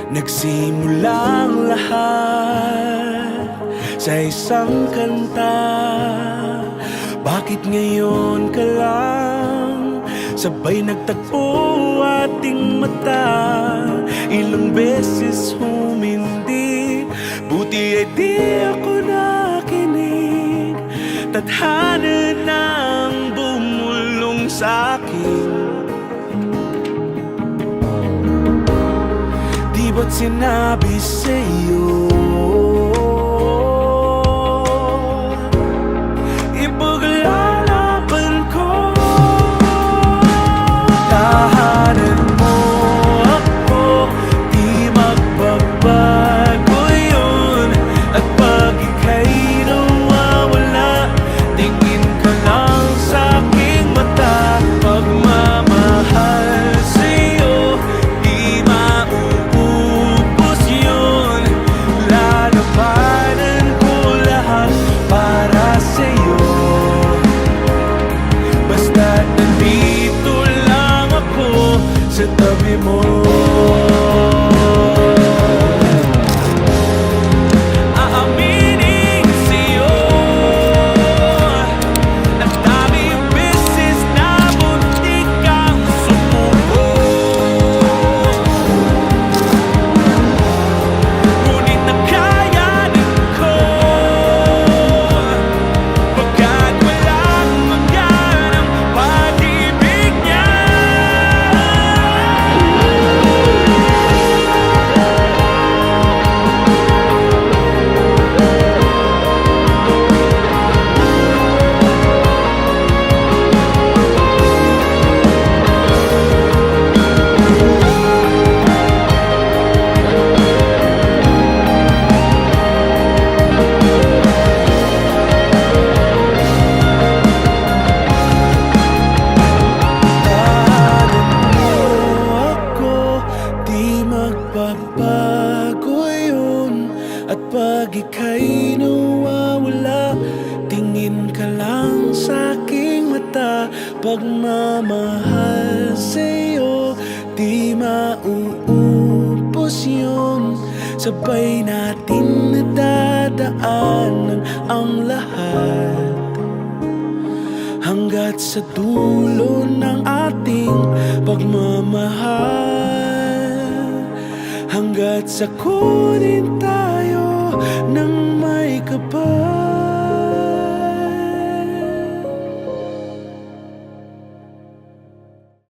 Nagsimulang lahat sa isang kanta. Bakit ngayon ka lang sabay nagtagpo ating mata? Ilang beses humindi, buti ay di ako nakinig. Tadhana nang bumulong sa'kin. Di ba't sinabi sa'yo ipaglalaban ko? Tahanan mo ako, di magbabago yun. At pag ika'y nawawala, tingin ka lang sa'king mata. Pagmamahal sa'yo, di mauubos yun. Lalabanan ko lahat para sa'yo. Basta't nandito lang ako sa tabi mo. Aaminin sa'yo, ang daming beses na muntik kang sumuko. Ngunit nakayanin ko, pagkat walang magaan ang pag-ibig niya. Di magbabago yun. At pag ika'y nawawala, tingin ka lang sa'king mata. Pagmamahal sa'yo, di mauubos yun. Sabay natin nadadaanan ang lahat hanggat sa dulo ng ating pagmamahal. Hanggat sa kunin tayo ng may kapal.